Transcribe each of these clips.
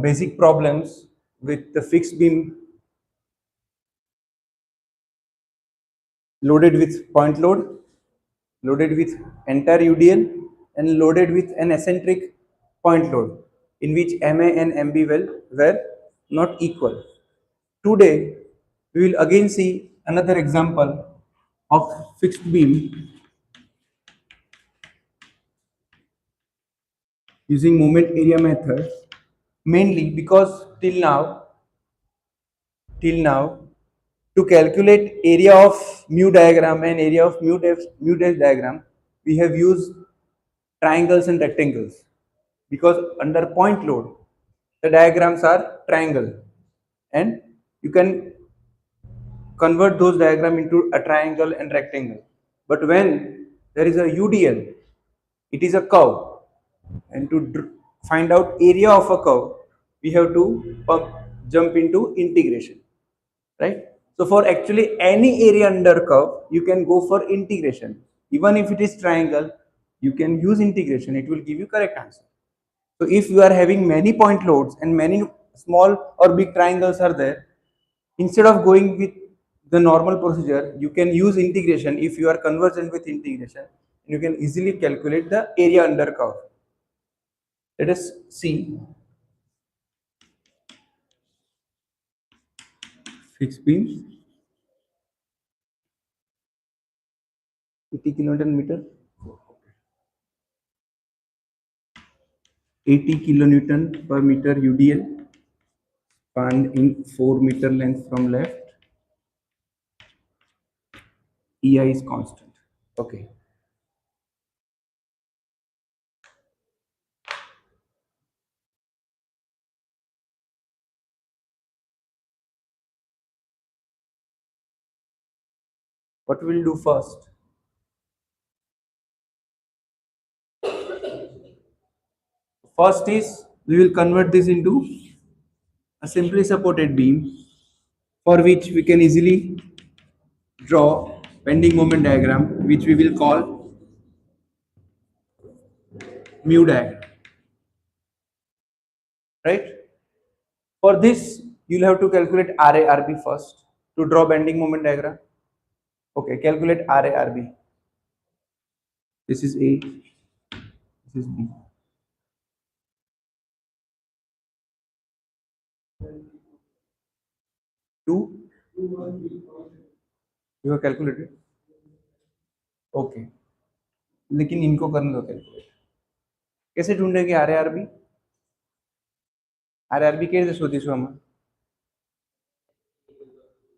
basic problems with the fixed beam loaded with point load, loaded with entire UDL, and loaded with an eccentric point load in which MA and MB were not equal. Today, we will again see another example of fixed beam using moment area method, mainly because till now to calculate area of mu diagram and area of mu dash diagram, we have used triangles and rectangles, because under point load the diagrams are triangle, and you can convert those diagram into a triangle and rectangle. But when there is a UDL, it is a curve, and to find out area of a curve, we have to jump into integration, right? So for actually any area under curve, you can go for integration. Even if it is triangle, you can use integration, it will give you correct answer. So if you are having many point loads and many small or big triangles are there, instead of going with the normal procedure, you can use integration. If you are conversant with integration, you can easily calculate the area under curve. Let us see fixed beam 80 kilonewton meter, 80 kilonewton per meter UDL spanned in 4 meter length from left. EI is constant. Okay. What we will do first? First is we will convert this into a simply supported beam, for which we can easily draw bending moment diagram, which we will call mu diagram, right? For this, you'll have to calculate RA RB first to draw bending moment diagram. Okay, calculate RA RB. This is A, this is B. Two, you have calculated. Okay, लेकिन इनको करने दो calculate. कैसे ढूंढेंगे RA RB? RA RB कैसे शोधीશું આમાં?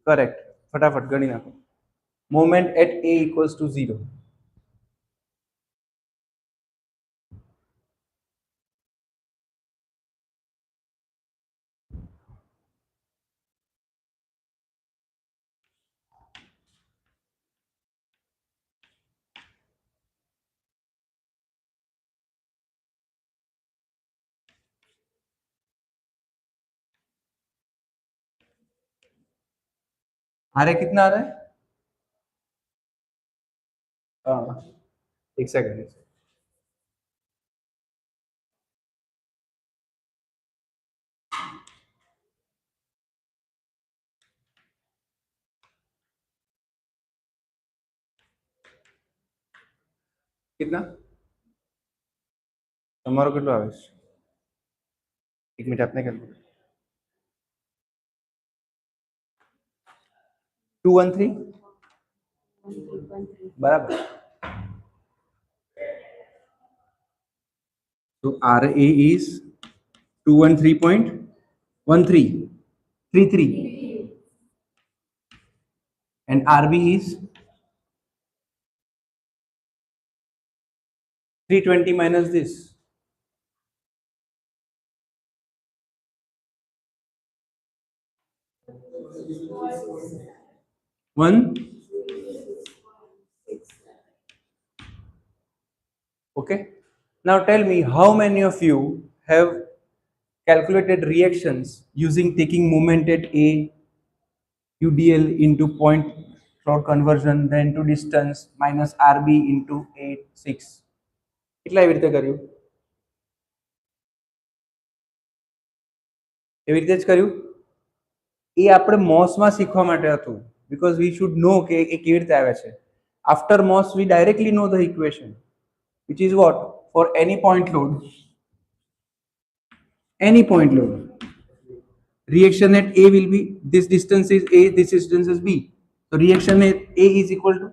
Correct. फटाफट गणी नाखो. Moment at A equals to 0. RA कितना आ रहा है? एक सेकंड. कितना? તમારો કેટલો આવે છે? 1 મિનિટ આપને કેલ્ક્યુલેટ. 213 બરાબર. So RA is 213.1333 and RB is 320 minus this. One. Okay. Now tell me, how many of you have calculated reactions using taking moment at A, UDL into point cloud conversion, then to distance minus RB into 8, 6. કેટલા એવી રીતે કર્યું? એવી રીતે જ કર્યું. એ આપણે મોસમાં શીખવા માટે હતું, because we should know કે એ કેવી રીતે આવે છે. After MOS we directly know the equation, which is what, for any point load, reaction at A will be, this distance is A, this distance is B, so reaction at A is equal to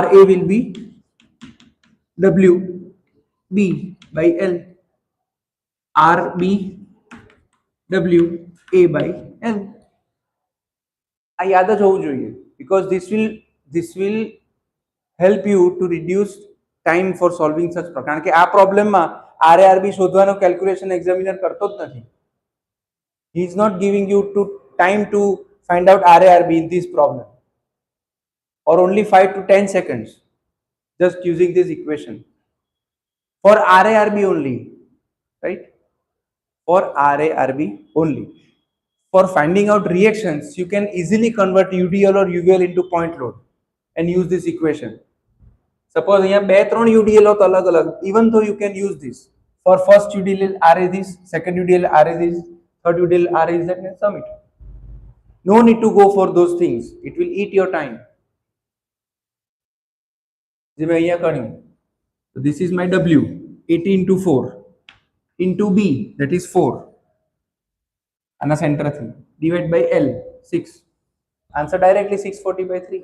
RA will be WB by L, RB WA by L. આ યાદ જ હોવું જોઈએ, because this will help you to reduce time for solving such problem. કારણ કે આ પ્રોબ્લેમમાં RARB શોધવાનો કેલ્ક્યુલેશન એક્ઝામિનર કરતો જ નથી. He is not giving you to time to find out RARB in this problem, or only 5 to 10 seconds just using this equation for RARB only, right? For RARB only. For finding out reactions, you can easily convert UDL or UVL into point load and use this equation. Suppose here 2-3 UDL होता अलग अलग, even though you can use this. For first UDL R is this, second UDL R is this, third UDL R is that, and sum it. No need to go for those things. It will eat your time. So this is my W, 80 into 4 into B, that is 4. And a center 3. Divide by L, 6. Answer directly 640 by 3.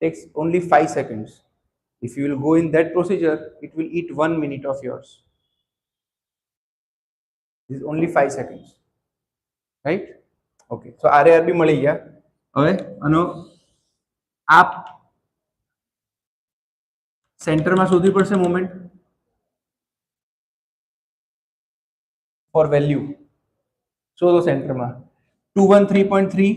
Takes only 5 seconds. If you will go in that procedure, it will eat 1 minute of yours. This is only 5 seconds. Right? Okay. So RARB મળી ગયા. હવે આનો આપ સેન્ટરમાં શોધવી પડશે moment four value. શોધો સેન્ટરમાં 213.3.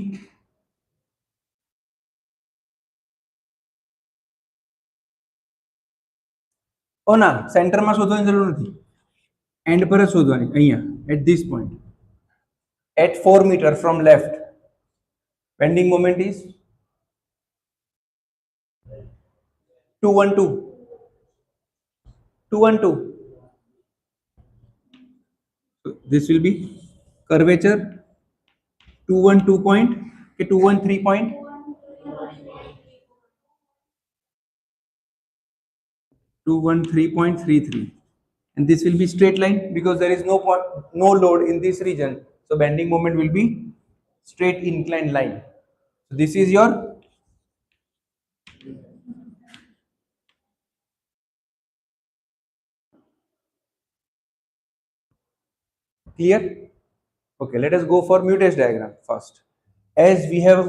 ઓ ના, સેન્ટરમાં શોધવાની જરૂર નથી, એન્ડ પર જ શોધવાની. અહીંયા at this point, at 4 meter from left, bending moment is 212. 212. So this will be curvature 212 point, 213 point, 213.33, and this will be straight line because there is no load in this region, so bending moment will be straight inclined line. So this is your clear. Okay, let us go for mu-dash diagram first. As we have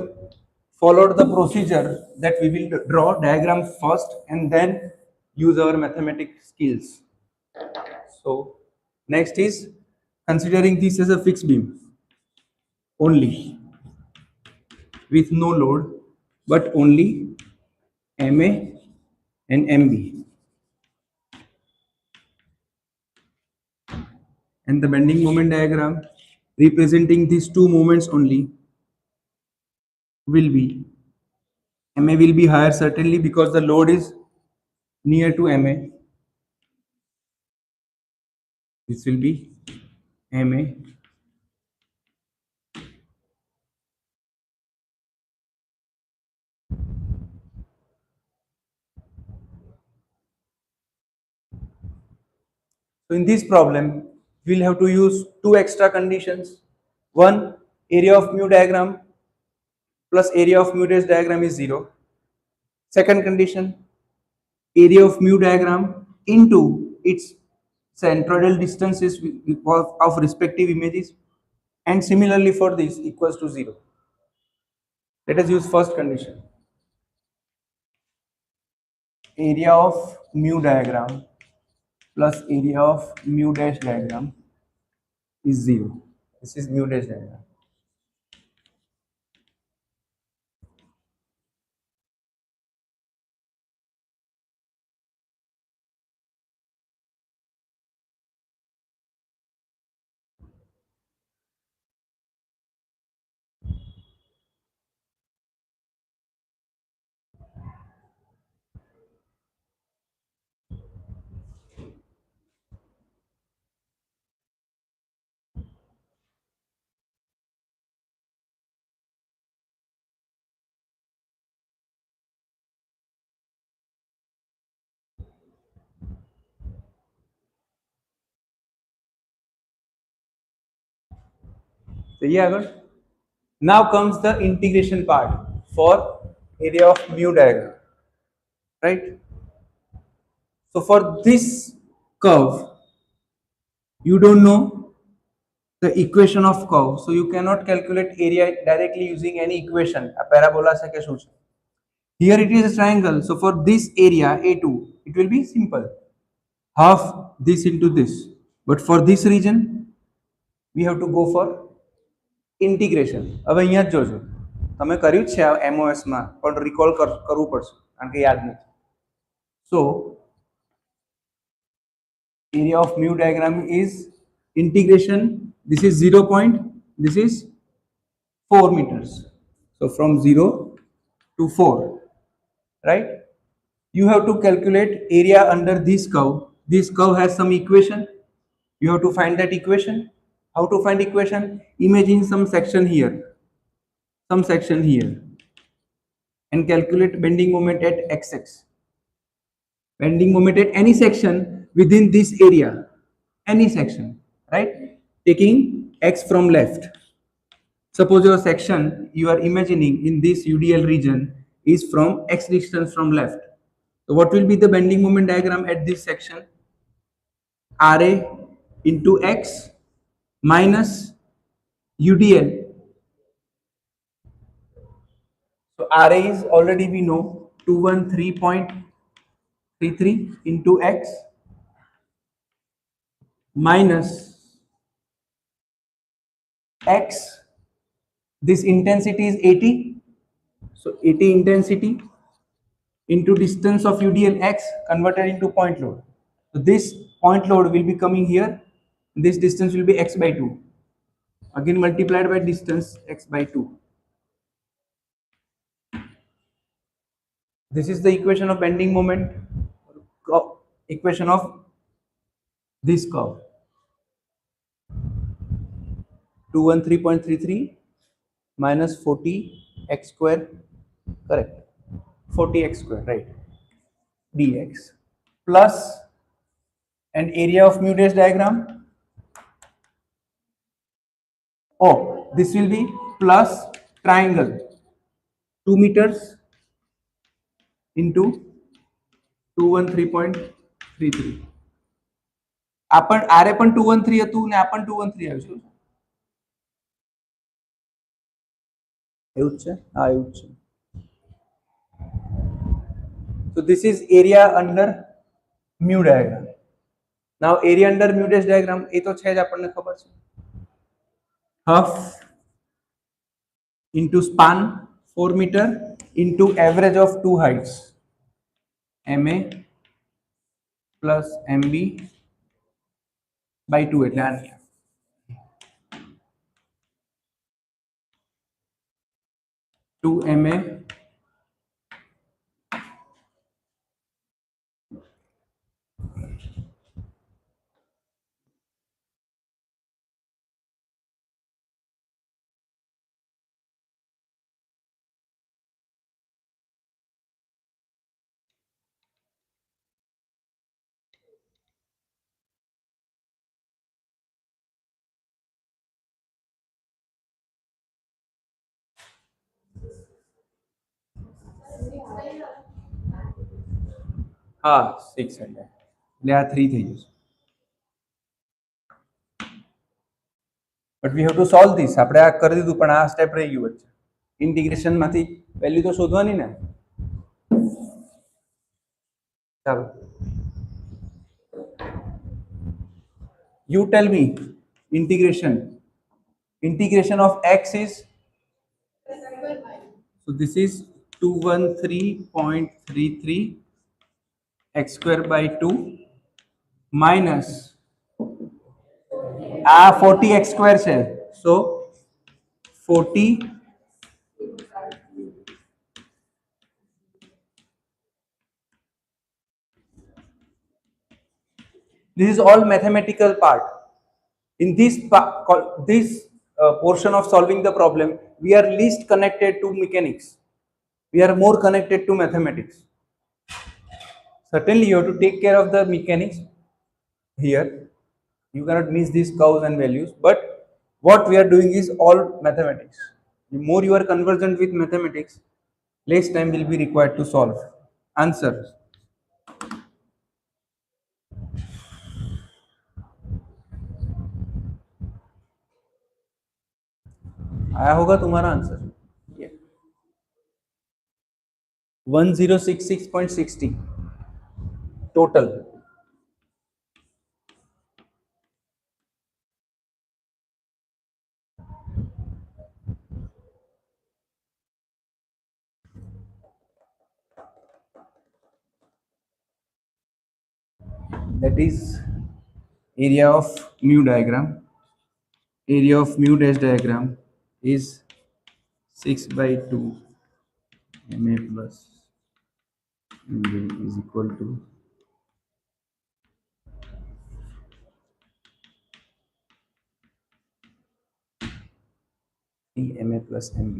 followed the procedure that we will draw diagram first and then use our mathematics skills. So next is considering this as a fixed beam only with no load, but only MA and MB, and the bending moment diagram representing these two moments only will be, MA will be higher certainly because the load is near to MA. This will be MA So in this problem, we'll have to use two extra conditions. One, area of mu diagram plus area of mu dash diagram is 0. Second condition, area of mu diagram into its centroidal distances of respective images, and similarly for this equals to 0. Let us use first condition. Area of mu diagram plus area of mu dash diagram is 0. This is mu dash diagram. सही है अगर. Now comes the integration part for area of mu diagram, right? So for this curve, you don't know the equation of curve, so you cannot calculate area directly using any equation. A parabola se ke શું છે? Here it is a triangle, so for this area A2, it will be simple. Half this into this. But for this region, we have to go for integration. હવે અહીંયા જ જોજો. તમે કર્યું જ છે આ MOS માં, પણ recall કરવું પડશે કારણ કે યાદ નથી. So area of mu diagram is integration. This is 0 point, this is 4 meters. So from 0 to 4, right? You have to calculate area under this curve. This curve has some equation. You have to find that equation. How to find equation? Imagine some section here, and calculate bending moment at x-axis. Bending moment at any section within this area, any section, right? Taking x from left. Suppose your section you are imagining in this UDL region is from x distance from left. So what will be the bending moment diagram at this section? RA into x minus UDL. So RA is already we know 213.33 into x minus x. This intensity is 80. So 80 intensity into distance of UDL x converted into point load. So this point load will be coming here. This distance will be x by 2. Again multiplied by distance x by 2. This is the equation of bending moment, equation of this curve. 213.33 minus 40 x square, correct? 40 x square, right? Dx plus an area of mu dash diagram. Oh, this will be plus triangle 2 meters into 213.33. આરે પણ 213 હતું ને આ પણ 213 આવ્યું છે. એવું જ છે, હા એવું જ છે. So this is area under mu diagram. Now area under mu dash diagram એ તો છે જ આપણને ખબર છે. Half into span 4 meter into average of two heights, MA plus MB by 2 એટલે આની 2 MA હા 6 એટલે આ 3 થઈ જશે. But we have to solve this. આપણે આ કરી દીધું પણ આ સ્ટેપ રહી ગયું વચ્ચે. ઇન્ટિગ્રેશન માંથી વેલ્યુ તો શોધવાની ને. ચાલો. You tell me integration of x is, so this is 213.33 x square by 2 minus 40 x square છે, so 40 this is all mathematical part. In this portion of solving the problem, we are least connected to mechanics. We are more connected to mathematics. Certainly you have to take care of the mechanics here. You cannot miss these curves and values, but what we are doing is all mathematics. The more you are conversant with mathematics, less time will be required to solve. Answer. आया होगा तुम्हारा answer. 1066.60 total. That is area of mu diagram. Area of mu dash diagram is 6 by 2 ma plus mb is equal to 3 ma plus mb.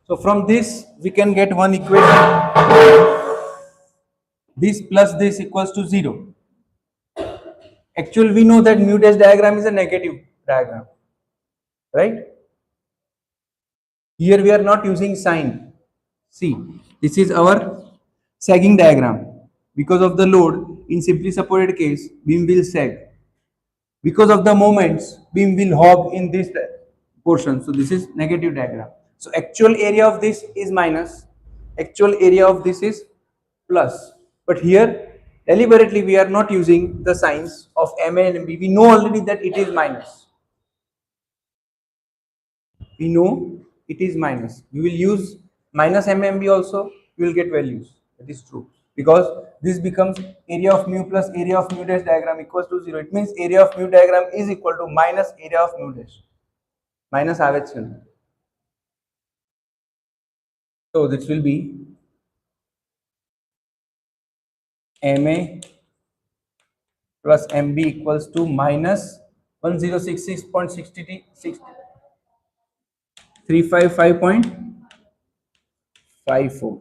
So from this we can get one equation. This plus this equals to 0. Actually, we know that mu dash diagram is a negative diagram, right? Here we are not using sign. See, this is our sagging diagram. Because of the load, in simply supported case, beam will sag. Because of the moments, beam will hog in this portion. So this is negative diagram. So actual area of this is minus. Actual area of this is plus. But here, deliberately we are not using the signs of MA and MB. We know already that it is minus. We know it is minus. We will use minus MMB also, you will get values. That is true. Because this becomes area of mu plus area of mu dash diagram equals to 0. It means area of mu diagram is equal to minus area of mu dash. Minus average. So this will be MA plus MB equals to minus 1066.60 355.54.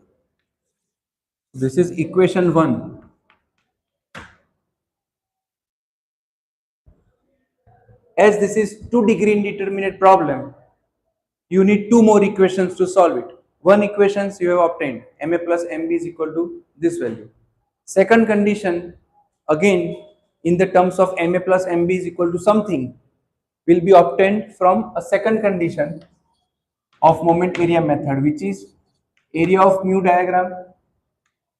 This is equation 1. As this is 2-degree indeterminate problem, you need 2 more equations to solve it. One equations you have obtained, MA plus MB is equal to this value. Second condition, again in the terms of MA plus MB is equal to something, will be obtained from a second condition of moment area method, which is area of mu diagram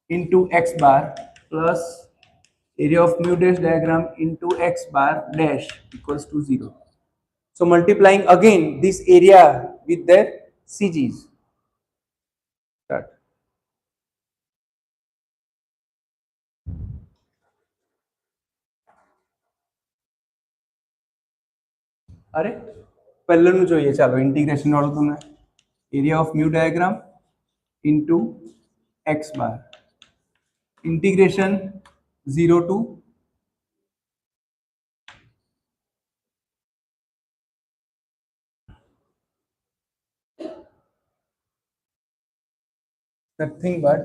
into x bar plus area of mu dash diagram into x bar dash equals to 0. So multiplying again this area with their CGs. Start. अरे પહેલાનું જોઈએ ચાલો integration વાળું તમને area of mu diagram into x bar integration 0 to nothing but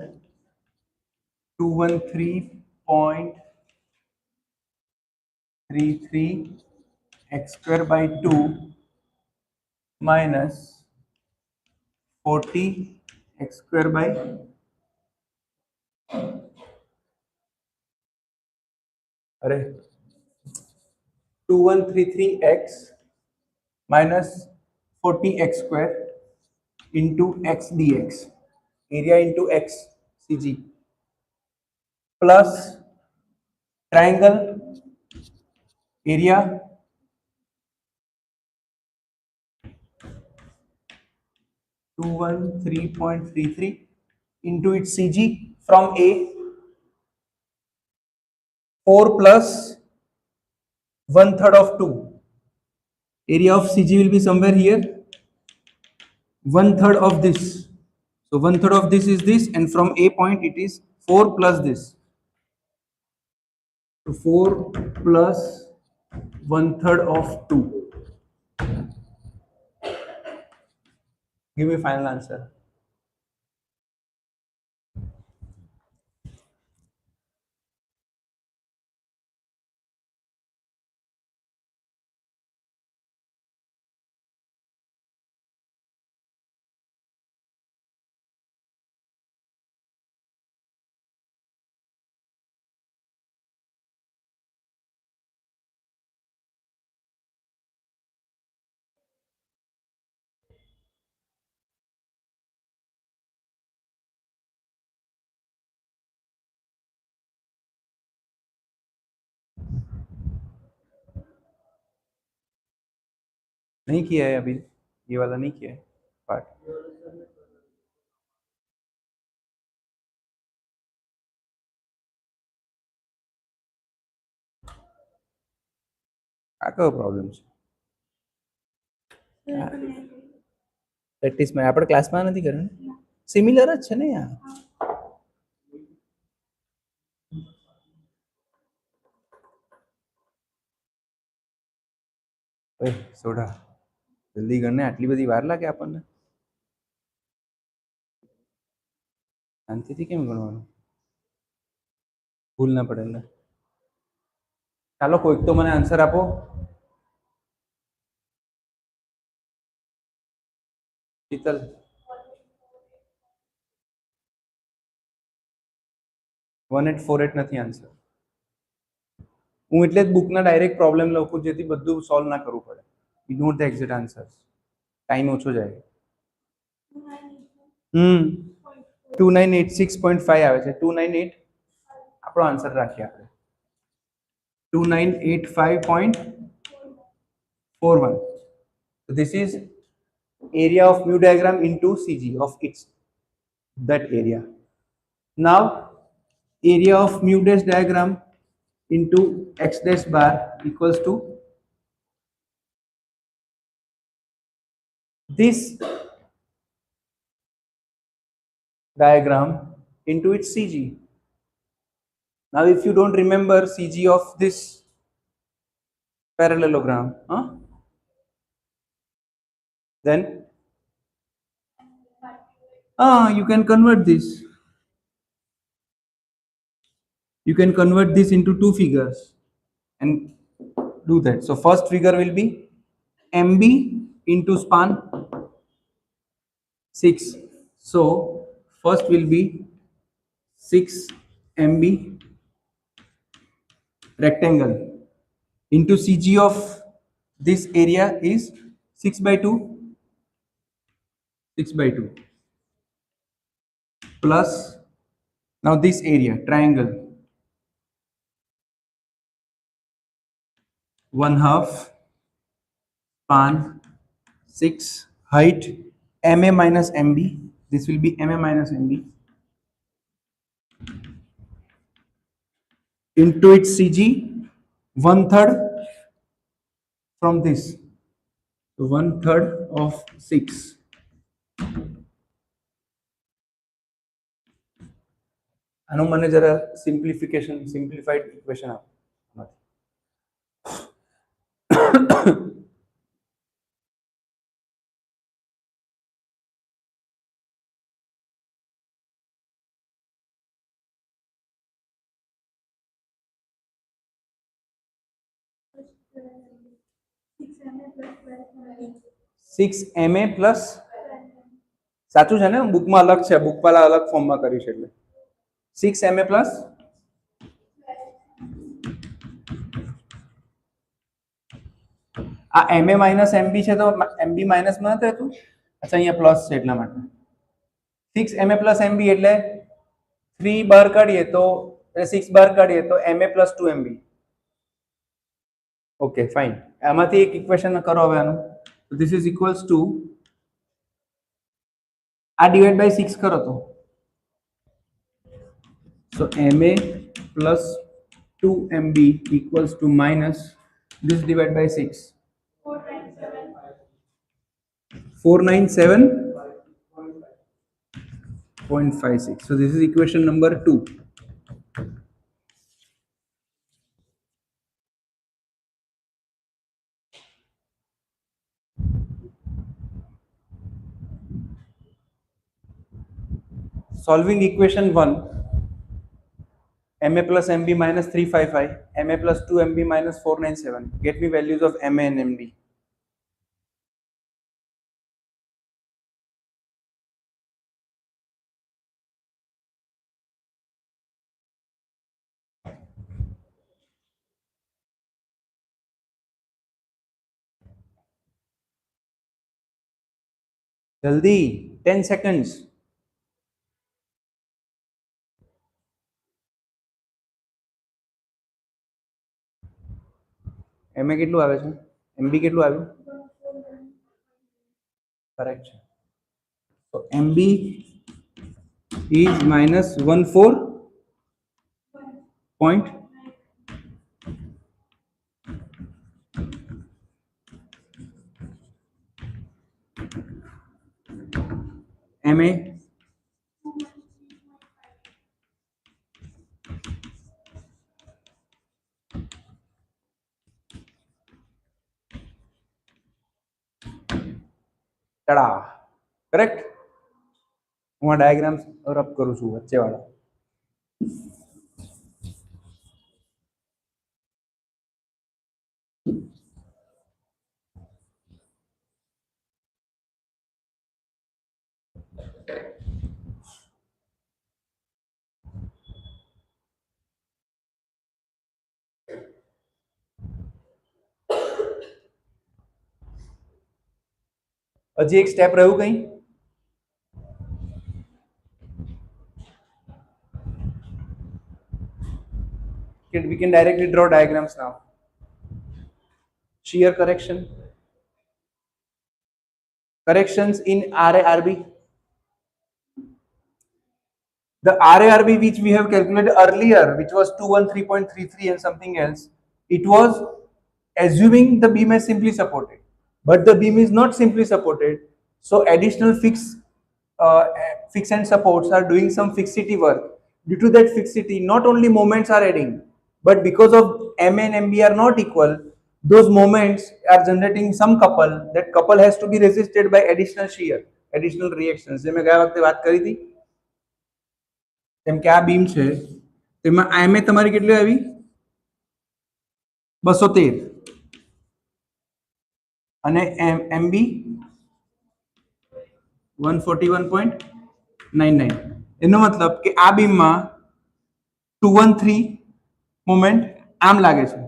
213.33 x square by 2 minus 40 x square by अरे 2133x minus 40x square into x dx, area into x cg, plus triangle area two 113.33 into its cg from a 4 plus 1/3 of 2. Area of CG will be somewhere here. 1/3 of this. So 1/3 of this is this, and from A point it is 4 plus this. So 4 plus 1/3 of 2. Give me final answer. नहीं किया है अभी, ये वाला नहीं किया है part. આ કયો પ્રોબ્લેમ છે? પ્રેક્ટિસમાં આપણે ક્લાસમાં નથી કર્યું ને, સિમિલર જ છે ને યાર. ઓય સોડા જલ્દી કરને, આટલી બધી વાર લાગે આપણને? શાંતિથી કેમ ગણવાનું? ભૂલ ના પડે ને. ચાલો કોઈક તો મને આન્સર આપો. શીતલ 1848 નથી આન્સર. હું એટલે જ બુકના ડાયરેક્ટ પ્રોબ્લેમ લખું જેથી બધું સોલ્વ ના કરવું પડે. We note the exact answer, time ઓછો જાય. 2986.5 આવે છે. 298 આપણો આન્સર રાખીએ આપણે. 2985.41. So this is area of mu diagram into CG of its that area. Now area of mu dash diagram into x dash bar equals to this diagram into its CG. Now if you don't remember CG of this parallelogram, then you can convert this. You can convert this into two figures and do that. So first figure will be MB into span 6. So first will be 6 MB rectangle into CG of this area is 6/2 plus now this area triangle 1/2 span 6 height MA minus MB. This will be MA minus MB into its CG 1/3 from this. So 1/3 of 6. આનો મને જરા simplified equation આપો. 6 MA plus સાચું છે ને, બુકમાં અલગ છે, બુકવાળા અલગ ફોર્મમાં કર્યું છે એટલે 6 MA પ્લસ આ MA માઇનસ MB છે તો MB માઇનસમાં નથી હતું. અચ્છા અહીંયા પ્લસ છે એટલા માટે 6 MA પ્લસ MB એટલે 3 બાર કાઢીએ તો 6 બાર કાઢીએ તો MA plus 2 MB. Okay fine. આમાંથી એક ઇક્વેશન કરો હવે આનું. So this is equals to આ ડિવાઇડ બાય 6 કરો તો so MA plus 2 MB equals to minus this divided by 6 497.56. So this is equation number 2. Solving equation 1, MA plus MB minus 355, MA plus 2 MB minus 497. Get me values of MA and MB. Jaldi, 10 seconds. MA કેટલું આવે છે? MB કેટલું આવ્યું? Correct. So MB is minus 14 point MA tada. Correct. હું આ diagrams rub કરું છું વચ્ચે વાળા. હજી એક સ્ટેપ રહ્યું કઈ? We can directly draw diagrams now. Shear correction. Corrections in RA-RB. The RA-RB which we have calculated earlier, which was 213.33 and something else, it was assuming the beam is simply supported. But the beam is not simply supported, so additional fix and supports are doing some fixity work. Due to that fixity, not only moments are adding, but because of MA and MB are not equal, those moments are generating some couple. That couple has to be resisted by additional shear, additional reactions. જે મેં ગયા વખતે વાત કરી હતી, જેમ કે આ બીમ છે તેમાં MA તમારી કેટલી આવી? 213 અને MB 141.99. એનો મતલબ કે આ બીમમાં 213 મોમેન્ટ આમ લાગે છે,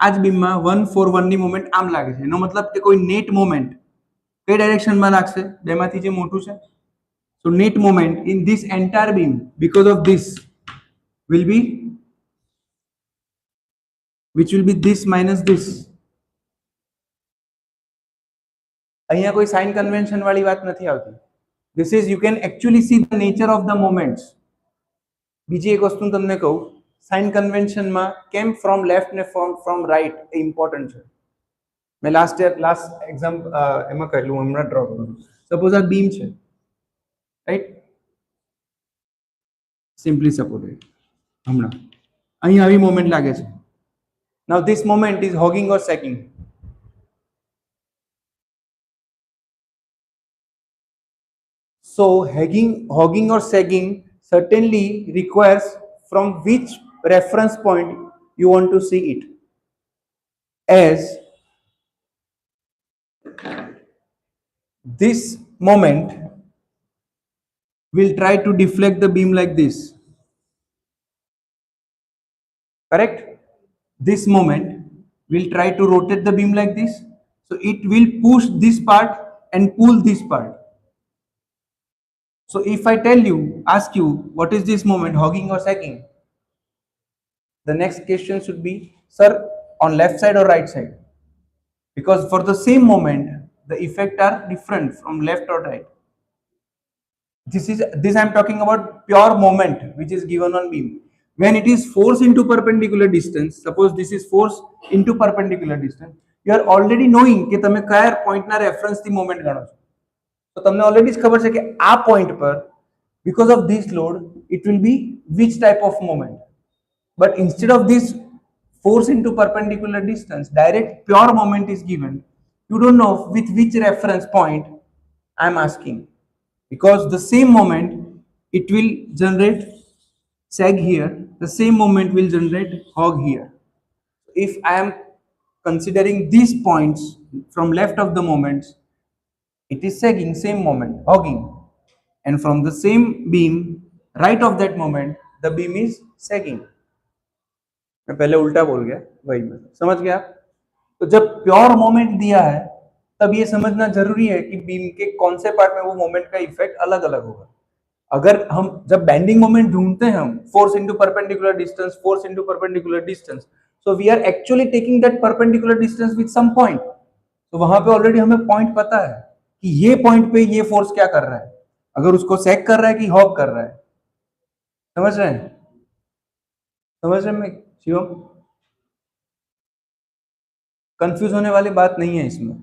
આ જ બીમમાં 141 ની મોમેન્ટ આમ લાગે છે. એનો મતલબ કે કોઈ નેટ મોમેન્ટ કઈ ડાયરેક્શનમાં લાગશે? બેમાંથી જે મોટું છે. So net moment in this entire beam because of this will be, which will be this minus this. અહીંયા કોઈ સાઇન કન્વેન્શન વાળી વાત નથી આવતી. This is, you can actually see the nature of the moments. બીજી એક વસ્તુ તમને કહું, સાઇન કન્વેન્શનમાં કેમ ફ્રોમ લેફ્ટ ને ફ્રોમ રાઈટ એ ઇમ્પોર્ટન્ટ છે. મેં લાસ્ટ એક્ઝામ એમાં કહેલું, હમણાં ડ્રો કરું. સપોઝ આ બીમ છે, રાઈટ, સિમ્પલી સપોર્ટેડ. હમણાં અહીં આવી મોમેન્ટ લાગે છે. Now this moment is hogging or sagging. So hogging or sagging certainly requires from which reference point you want to see it. As this moment will try to deflect the beam like this. Correct? This moment will try to rotate the beam like this. So it will push this part and pull this part. So if I ask you, what is this moment, hogging or sagging? The next question should be, sir, on left side or right side? Because for the same moment, the effects are different from left or right. This I am talking about pure moment which is given on beam. When it is force into perpendicular distance, suppose this is force into perpendicular distance, you are already knowing કે તમે કયા પોઈન્ટના રેફરન્સથી moment ગણો છો. તો તમને already જ ખબર છે કે આ પોઈન્ટ પર because of this load it will be which type of moment. But instead of this force into perpendicular distance, direct pure moment is given. You don't know with which reference point I am asking, because the same moment it will generate sag here, the same moment will generate hog here. If I am considering these points from left of the moments, it is sagging, same moment, hogging. And from the same beam, right of that moment, the beam is sagging. मैं पहले उल्टा बोल गया, वही मैं समझ गया आप? तो जब प्योर मोमेंट दिया है तब ये समझना जरूरी है कि बीम के कौन से पार्ट में वो मोमेंट का इफेक्ट अलग अलग होगा. अगर हम जब बेंडिंग मोमेंट ढूंढते हैं हम force into perpendicular distance, force into perpendicular distance, so we are actually taking that perpendicular distance with some point. तो वहां पे ऑलरेडी हमें पॉइंट पता है कि ये पॉइंट पे ये फोर्स क्या कर रहा है, अगर उसको सेक कर रहा है कि हॉग कर रहा है. समझ रहे हैं? समझ रहे हैं शिवम? कंफ्यूज होने वाली बात नहीं है इसमें.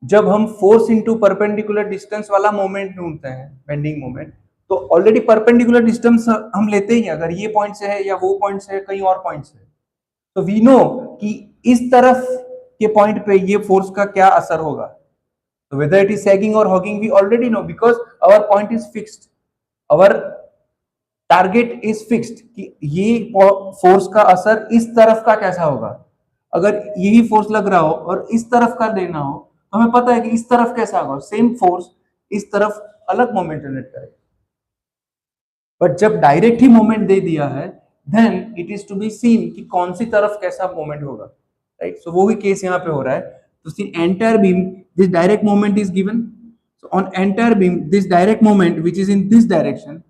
जब हम फोर्स इनटू परपेंडिकुलर डिस्टेंस वाला मोमेंट ढूंढते हैं बेंडिंग मोमेंट, तो ऑलरेडी परपेंडिकुलर डिस्टेंस हम लेते ही हैं, अगर ये पॉइंट से है या वो पॉइंट से है, कहीं और पॉइंट से, तो वी नो कि इस तरफ के पॉइंट पे ये फोर्स का क्या असर होगा. तो वेदर इट इज सैगिंग और hogging we already know because our point is fixed, our target is fixed कि ये फोर्स का असर इस तरफ का कैसा होगा. अगर यही फोर्स लग रहा हो और इस तरफ का लेना हो तो हमें पता है कि इस तरफ कैसा होगा, सेम फोर्स इस तरफ अलग मोमेंट जनरेट करेगा. बट जब डायरेक्ट ही मोमेंट दे दिया है then it is to be seen कि कौन सी तरफ कैसा मोमेंट होगा, राइट. सो वो ही केस यहाँ पे हो रहा है. तो see entire beam this direct moment is given. So on entire beam this direct moment which is in this direction,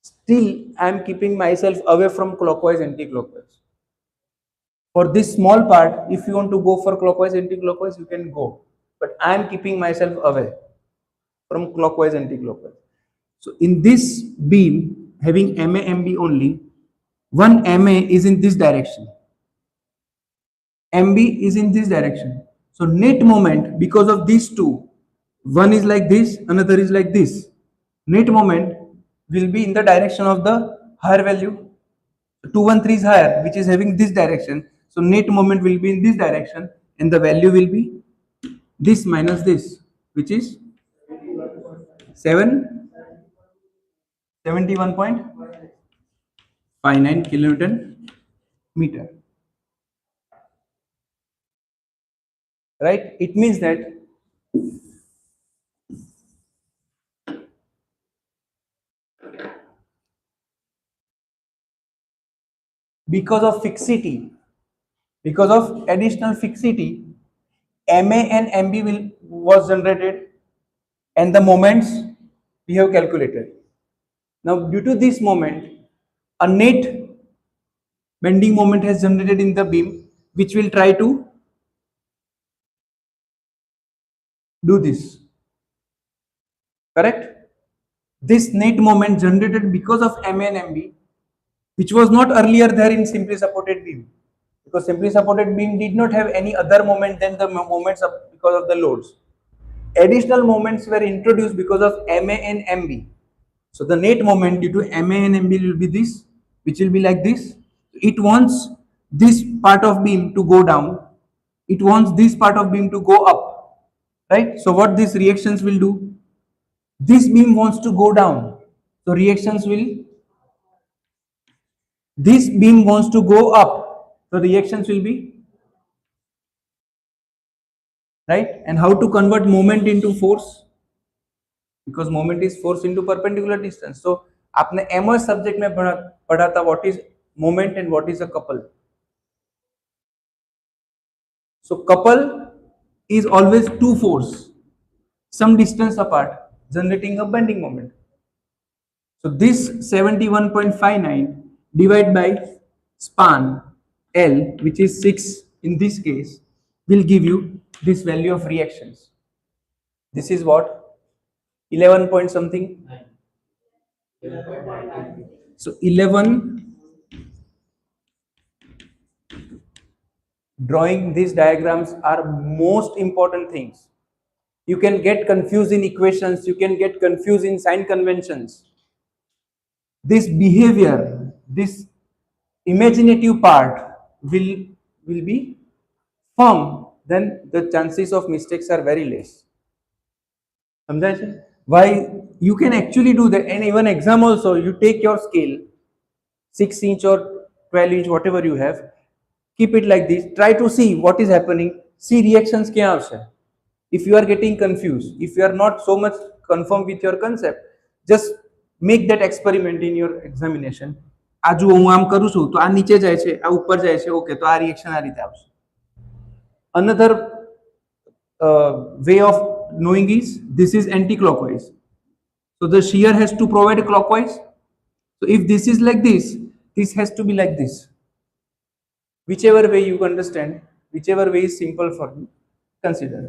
still I am keeping myself away from clockwise anti-clockwise. For this small part, if you want to go for clockwise anti-clockwise, you can go, but I am keeping myself away from clockwise anti-clockwise. So in this beam having MA MB only, one MA is in this direction, MB is in this direction. So net moment because of these two, one is like this, another is like this, net moment will be in the direction of the higher value. 213 is higher, which is having this direction, so net moment will be in this direction and the value will be this minus this, which is 71.59 kilonewton meter, right. It means that because of fixity, because of additional fixity, MA and MB was generated and the moments we have calculated. Now due to this moment, a net bending moment has generated in the beam which will try to do this, correct. This net moment generated because of MA and MB, which was not earlier there in simply supported beam, because simply supported beam did not have any other moment than the moments because of the loads. Additional moments were introduced because of MA and MB. So the net moment due to MA and MB will be this, which will be like this. It wants this part of beam to go down, it wants this part of beam to go up, right. So what these reactions will do, this beam wants to go down, so reactions will, this beam wants to go up, so reactions will be, right. And how to convert moment into force, because moment is force into perpendicular distance. So आपने MS subject में पढ़ा था what is moment and what is a couple. So couple is always two force some distance apart generating a bending moment. So this 71.59 divided by span L, which is 6 in this case, will give you this value of reactions. This is what 11 point something. So 11, drawing these diagrams are most important things. You can get confused in equations, you can get confused in sign conventions. This behavior, this imaginative part will be firm, then the chances of mistakes are very less. समझा? Why? You can actually do that, and even exam also, you take your scale, 6 inch or 12 inch, whatever you have, keep it like this, try to see what is happening, see reactions kya આવશે. If you are getting confused, if you are not so much confirmed with your concept, just make that experiment in your examination. આ જો હું આમ કરું છું તો આ નીચે જાય છે, આ ઉપર જાય છે, ઓકે, તો આ રિએક્શન આ રીતે આવશે. Another way of knowing is this is anti-clockwise, so the shear has to provide clockwise. So if this is like this has to be like this. Whichever way you understand, whichever way is simple for you, consider.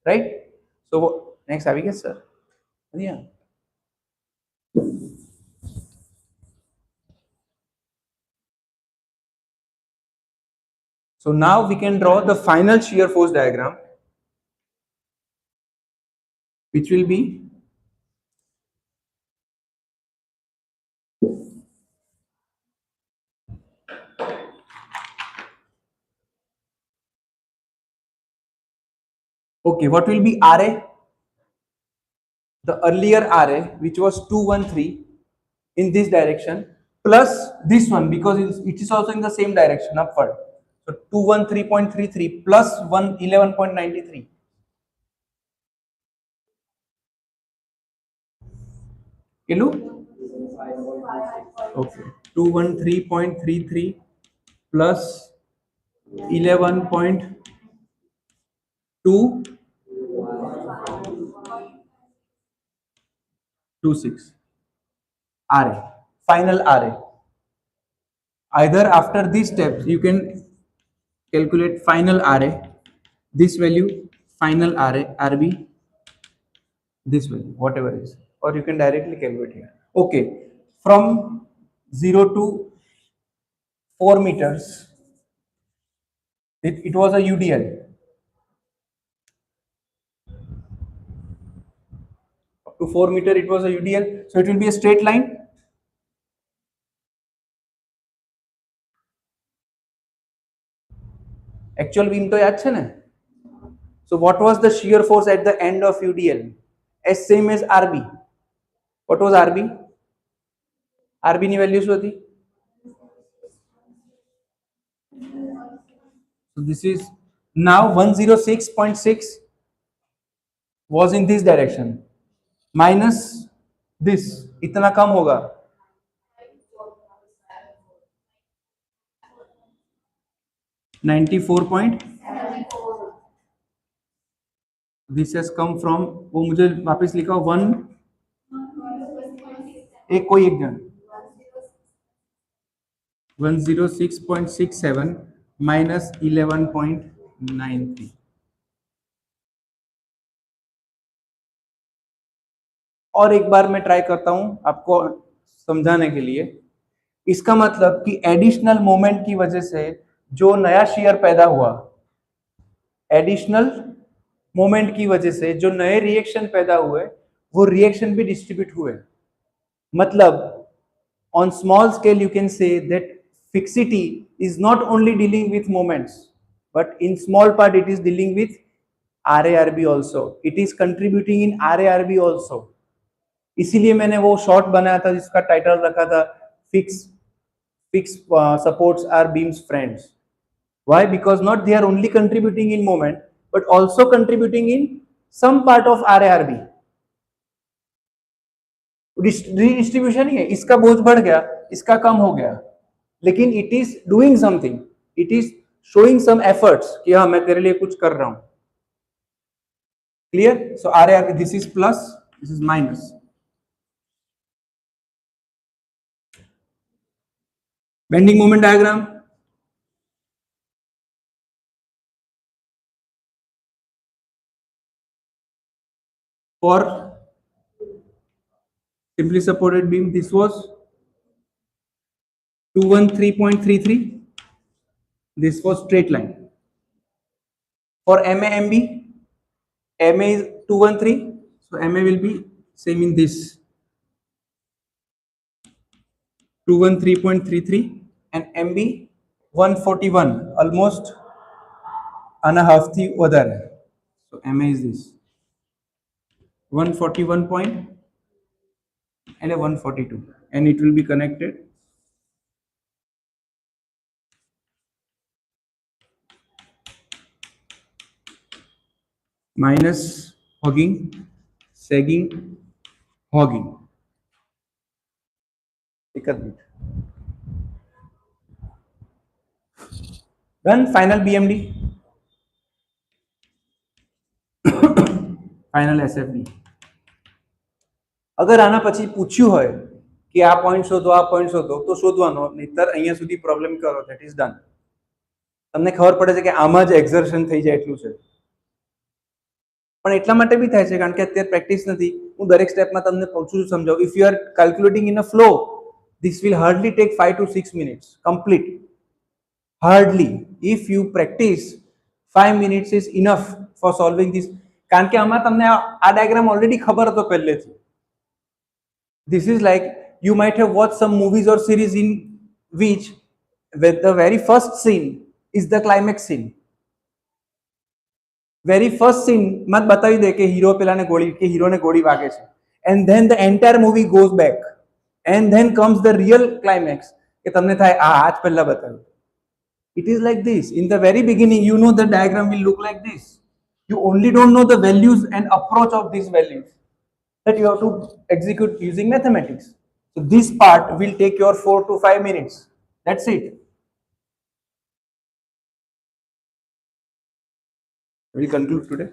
Right? So next, I guess, sir. Yeah. So now we can draw the final shear force diagram, which will be okay. What will be RA? The earlier RA, which was 213 in this direction, plus this one, because it is also in the same direction, upward. So 213.33 plus 111.93. Kilo? Okay. 213.33 plus 11.226 RA, final RA. Either after these steps you can calculate final RA, this value, final RA, RB, this value, whatever is, or you can directly calculate here. Okay, from 0 to 4 meters, it was a UDL. Up to 4 meter it was a UDL, so it will be a straight line. Actual beam to yaad chhe na. So what was the shear force at the end of UDL? As same as RB. What was RB? RB ની value શું હતી? So this is now 106.6 was in this direction, minus this, इतना कम होगा. This has come from, वो मुझे वापस लिखा 1, एक कोई एक जन 106.67 minus 11.93. और एक बार मैं ट्राई करता हूं आपको समझाने के लिए. इसका मतलब कि एडिशनल मोमेंट की वजह से जो नया शेयर पैदा हुआ, एडिशनल मोमेंट की वजह से जो नए रिएक्शन पैदा हुए, वो रिएक्शन भी डिस्ट्रीब्यूट हुए. मतलब on small scale you can say that fixity is not only dealing with moments, but in small part it is dealing with RARB also. It is contributing in RARB also. इसीलिए मैंने वो short बनाया था जिसका title रखा था fix supports are beams friends. Why? Because not they are only contributing in moment, but also contributing in some part of RARB. Distribution ही है, इसका बोझ बढ़ गया, इसका कम हो गया, लेकिन it is doing something, it is showing some efforts कि हाँ मैं तेरे लिए कुछ कर रहा हूं. Clear? So RARB, this is plus, this is minus. Bending moment diagram. For simply supported beam, this was 213.33. This was straight line. For MA is 213, so MA will be same in this 213.33, and MB 141, almost and a half the other. So MA is this 141 point and a 142, and it will be connected minus hogging, sagging, hogging. Done. Final BMD, final SFD. અગર આના પછી પૂછ્યું હોય કે આ point શોધો આ point શોધો તો શોધવાનો, નહીતર અહીંયા સુધી પ્રોબ્લેમ કરો, ધેટ ઇઝ ડન. તમને ખબર પડે છે કે આમાં જ એક્ઝર્શન થઈ જાય એટલું છે. પણ એટલા માટે બી થાય છે કારણ કે અત્યારે પ્રેક્ટિસ નથી. હું દરેક સ્ટેપમાં તમને પૂછું છું, સમજાવું. If you are calculating in a flow, this will hardly take 5 to 6 minutes complete. Hardly. If you practice, 5 minutes is enough for solving this. કારણ કે આમાં તમને આ ડાયાગ્રામ ઓલરેડી ખબર હતો પહેલેથી. This is like you might have watched some movies or series in which with the very first scene is the climax scene. Very first scene મત બતાવી દે કે હીરો પેલાને ગોળી કે હીરોને ગોળી વાગે છે, and then the entire movie goes back and then comes the real climax કે તમને થાય આ આજ પહેલા બતાવ્યું. It is like this. In the very beginning, you know the diagram will look like this. You only don't know the values and approach of these values that you have to execute using mathematics. So this part will take your 4 to 5 minutes. That's it. We will conclude today.